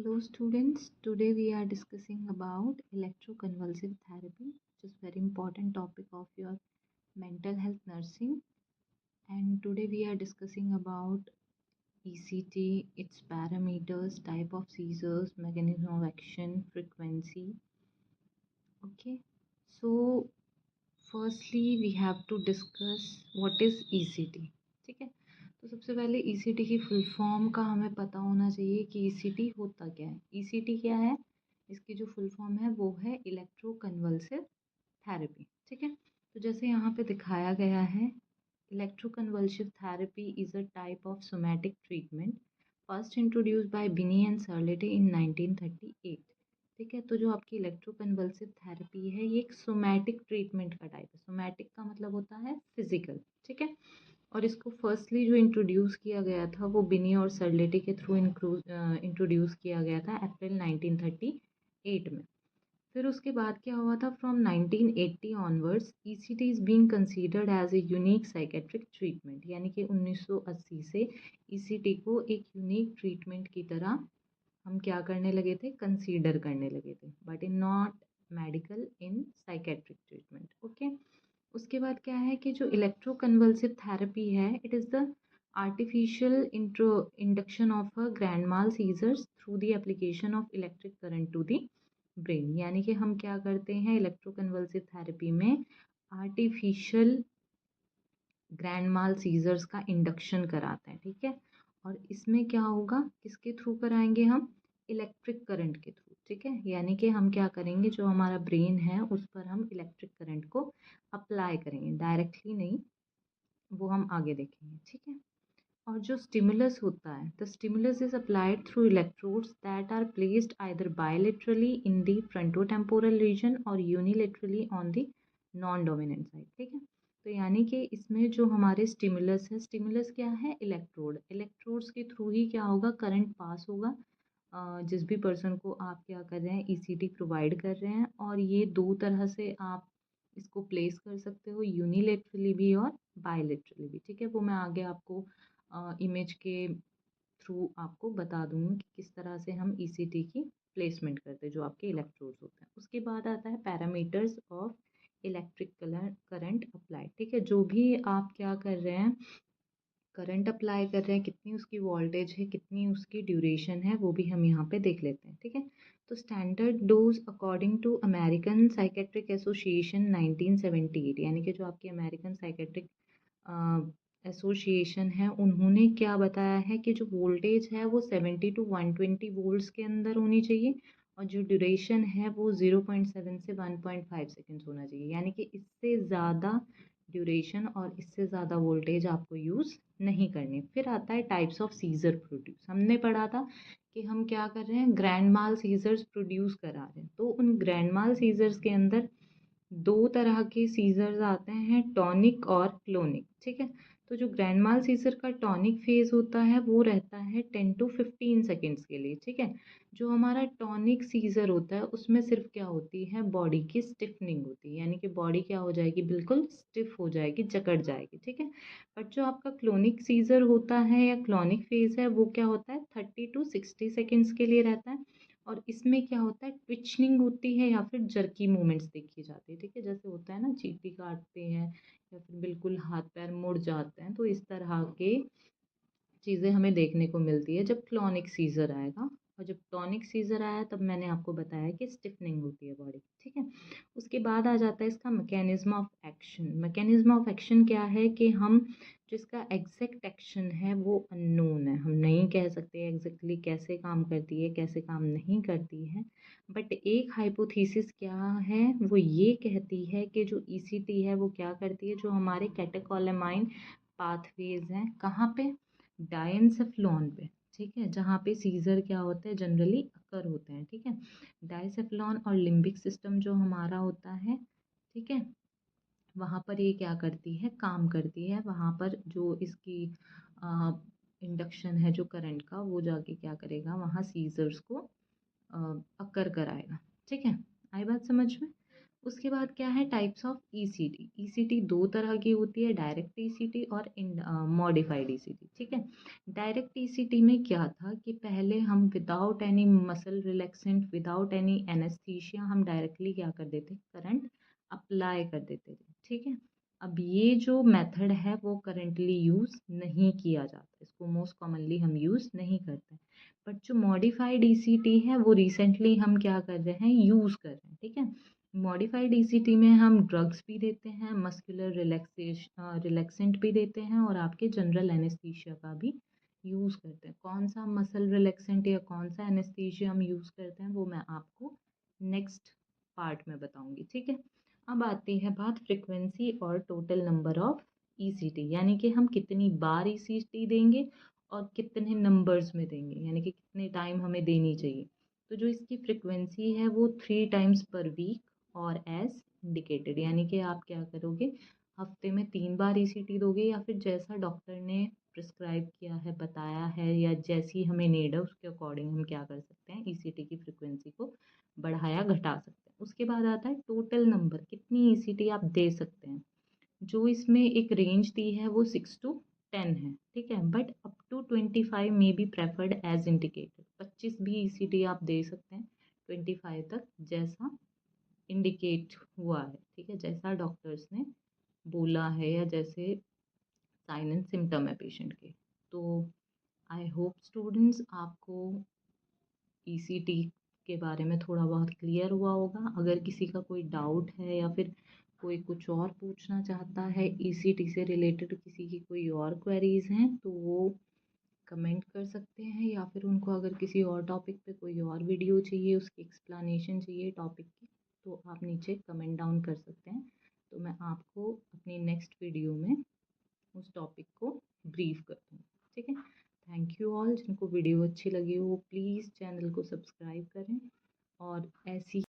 Hello students, today we are discussing about electroconvulsive therapy, which is very important topic of your mental health nursing. And today we are discussing about ECT, its parameters, type of seizures, mechanism of action, frequency. Okay, so firstly we have to discuss what is ECT. ठीक है, तो सबसे पहले ECT की full form का हमें पता होना चाहिए कि ECT होता क्या है। ECT क्या है, इसकी जो फुल फॉर्म है वो है इलेक्ट्रोकन्वल्सिव थेरेपी। ठीक है, तो जैसे यहाँ पे दिखाया गया है, electroconvulsive therapy is a type of somatic treatment first introduced by Binny and सर्लेटे इन 1938। ठीक है, तो जो आपकी इलेक्ट्रोकन्वल्सिव थेरेपी है ये एक सोमैटिक ट्रीटमेंट का टाइप है। सोमैटिक का मतलब होता है फिजिकल। ठीक है, और इसको फर्स्टली जो इंट्रोड्यूस किया गया था वो बिनी और सर्लेटी के थ्रू इंट्रोड्यूस किया गया था अप्रैल 1938 में। फिर उसके बाद क्या हुआ था, from 1980 onwards ECT is being considered as a unique psychiatric treatment, यानी कि 1980 से ईसीटी को एक यूनिक ट्रीटमेंट की तरह हम क्या करने लगे थे, कंसीडर करने लगे थे, but in not medical, in psychiatric treatment. Okay, उसके बाद क्या है कि जो इलेक्ट्रोकन्वल्सिव थेरेपी है, it is the artificial induction of a grand mal seizures through the application of electric current to the brain. यानी कि हम क्या करते हैं इलेक्ट्रोकन्वल्सिव थेरेपी में, आर्टिफिशियल ग्रैंड माल सीजर्स का इंडक्शन कराते हैं। ठीक है, और इसमें क्या होगा, किसके थ्रू कराएंगे हम, इलेक्ट्रिक करंट के थ्रू। ठीक है, यानी कि हम क्या करेंगे, जो हमारा ब्रेन है उस पर हम इलेक्ट्रिक करंट को अप्लाई करेंगे, डायरेक्टली नहीं, वो हम आगे देखेंगे। ठीक है, और जो स्टिमुलस होता है, the stimulus is applied through electrodes that are placed either bilaterally in the frontotemporal region और unilaterally on the non dominant side. ठीक है, तो यानी कि इसमें जो हमारे स्टिमुलस है, स्टिमुलस क्या है, इलेक्ट्रोड, इलेक्ट्रोड्स के थ्रू ही क्या होगा, करंट पास होगा जिस भी पर्सन को आप क्या कर रहे हैं, ईसीटी प्रोवाइड कर रहे हैं। और ये दो तरह से आप इसको प्लेस कर सकते हो, यूनिलेटरली भी और बायलेटरली भी। ठीक है, वो मैं आगे आपको इमेज के थ्रू आपको बता दूंगी कि किस तरह से हम ईसीटी की प्लेसमेंट करते हैं, जो आपके इलेक्ट्रोड्स होते हैं। उसके बाद आता है parameters of electric current apply. ठीक है, जो भी आप क्या कर रहे हैं, करंट अप्लाई कर रहे हैं, कितनी उसकी वोल्टेज है, कितनी उसकी ड्यूरेशन है, वो भी हम यहाँ पे देख लेते हैं। ठीक है, तो standard dose according to American Psychiatric Association 1978, यानी कि जो आपकी अमेरिकन साइकेट्रिक एसोसिएशन है, उन्होंने क्या बताया है कि जो वोल्टेज है वो 70 टू 120 वोल्ट्स के अंदर होनी चाहिए, और जो ड्यूरेशन है वो 0.7 से 1.5 सेकेंड्स होना चाहिए। यानी कि इससे ज़्यादा ड्यूरेशन और इससे ज़्यादा वोल्टेज आपको यूज़ नहीं करनी। फिर आता है टाइप्स ऑफ सीजर प्रोड्यूस। हमने पढ़ा था कि हम क्या कर रहे हैं, ग्रैंड माल सीजर्स प्रोड्यूस करा रहे हैं। तो उन ग्रैंड माल सीजर्स के अंदर दो तरह के सीजर्स आते हैं, टॉनिक और क्लोनिक। ठीक है, तो जो ग्रैंड माल सीजर का टॉनिक फेज होता है वो रहता है 10 टू 15 सेकेंड्स के लिए। ठीक है, जो हमारा टॉनिक सीजर होता है उसमें सिर्फ क्या होती है, बॉडी की स्टिफनिंग होती है, यानी कि बॉडी क्या हो जाएगी, बिल्कुल स्टिफ हो जाएगी, जकड़ जाएगी। ठीक है, बट जो आपका क्लोनिक सीजर होता है या क्लोनिक फेज है वो क्या होता है, 30 टू 60 सेकेंड्स के लिए रहता है। और इसमें क्या होता है, ट्विचनिंग होती है या फिर जर्की मूवमेंट्स देखी जाती है। ठीक है, जैसे होता है ना, चींटी काटते हैं या फिर बिल्कुल हाथ पैर मुड़ जाते हैं, तो इस तरह के चीज़ें हमें देखने को मिलती है जब क्लॉनिक सीजर आएगा। और जब टॉनिक सीजर आया तब मैंने आपको बताया कि स्टिफनिंग होती है बॉडी। ठीक है, उसके बाद आ जाता है इसका mechanism of action. Mechanism of action क्या है कि हम जिसका एग्जैक्ट एक्शन है वो अननोन है, हम नहीं कह सकते एग्जैक्टली कैसे काम करती है, कैसे काम नहीं करती है। बट एक हाइपोथेसिस क्या है, वो ये कहती है कि जो ईसीटी है वो क्या करती है, जो हमारे कैटेकोलेमाइन पाथवेज हैं, कहाँ पे, डायनसेफ्लॉन पे। ठीक है, जहाँ पे सीजर क्या होते हैं, जनरली अकर होते हैं। ठीक है, डायसेफ्लॉन और लिम्बिक सिस्टम जो हमारा होता है, ठीक है, वहाँ पर ये क्या करती है, काम करती है। वहाँ पर जो इसकी इंडक्शन है जो करंट का, वो जाके क्या करेगा, वहाँ सीजर्स को अकर कराएगा। ठीक है, आई बात समझ में। उसके बाद क्या है, टाइप्स ऑफ ईसीटी। ईसीटी दो तरह की होती है, डायरेक्ट ईसीटी और मॉडिफाइड ईसीटी। ठीक है, डायरेक्ट ईसीटी में क्या था कि पहले हम without any muscle relaxant, without any anaesthesia, हम डायरेक्टली क्या कर देते, करंट अप्लाई कर देते थे। ठीक है, अब ये जो मेथड है वो करंटली यूज़ नहीं किया जाता, इसको मोस्ट कॉमनली हम यूज़ नहीं करते। बट जो मॉडिफाइड ईसीटी है वो रिसेंटली हम क्या कर रहे हैं, यूज़ कर रहे हैं। ठीक है, मॉडिफाइड ईसीटी में हम ड्रग्स भी देते हैं, मस्कुलर रिलैक्सेंट भी देते हैं, और आपके जनरल एनेस्थीसिया का भी यूज़ करते हैं। कौन सा मसल रिलैक्सेंट या कौन सा एनेस्थीसिया हम यूज़ करते हैं वो मैं आपको नेक्स्ट पार्ट में बताऊंगी। ठीक है, अब आती है बात फ्रिक्वेंसी और टोटल नंबर ऑफ ईसीटी, यानी कि हम कितनी बार ईसीटी देंगे और कितने नंबर्स में देंगे, यानी कि कितने टाइम हमें देनी चाहिए। तो जो इसकी फ्रिक्वेंसी है वो 3 टाइम्स पर वीक और एज इंडिकेटेड, यानी कि आप क्या करोगे, हफ्ते में 3 बार ईसीटी दोगे, या फिर जैसा डॉक्टर ने प्रिस्क्राइब किया है, बताया है, या जैसी हमें नीड है उसके अकॉर्डिंग हम क्या कर सकते हैं, ईसीटी की फ्रिक्वेंसी को बढ़ाया घटा सकते हैं। उसके बाद आता है टोटल नंबर, कितनी ईसीटी आप दे सकते हैं। जो इसमें एक रेंज दी है वो 6 to 10 है। ठीक है, बट अप टू 25 में बी प्रेफर्ड एज इंडिकेटेड, 25 भी ईसीटी आप दे सकते हैं 25 तक, जैसा इंडिकेट हुआ है। ठीक है, जैसा डॉक्टर्स ने बोला है या जैसे साइन एंड सिम्टम है पेशेंट के। तो आई होप स्टूडेंट्स आपको ईसीटी के बारे में थोड़ा बहुत क्लियर हुआ होगा। अगर किसी का कोई डाउट है या फिर कोई कुछ और पूछना चाहता है ईसीटी से रिलेटेड, किसी की कोई और क्वेरीज हैं, तो वो कमेंट कर सकते हैं, या फिर उनको अगर किसी और टॉपिक पे कोई और वीडियो चाहिए, उसकी एक्सप्लेनेशन चाहिए टॉपिक की, तो आप नीचे कमेंट डाउन कर सकते हैं। तो मैं आपको अपनी नेक्स्ट वीडियो में उस टॉपिक को ब्रीफ कर दूँगी। ठीक है, थैंक यू ऑल। जिनको वीडियो अच्छी लगी हो प्लीज़ चैनल को सब्सक्राइब करें, और ऐसी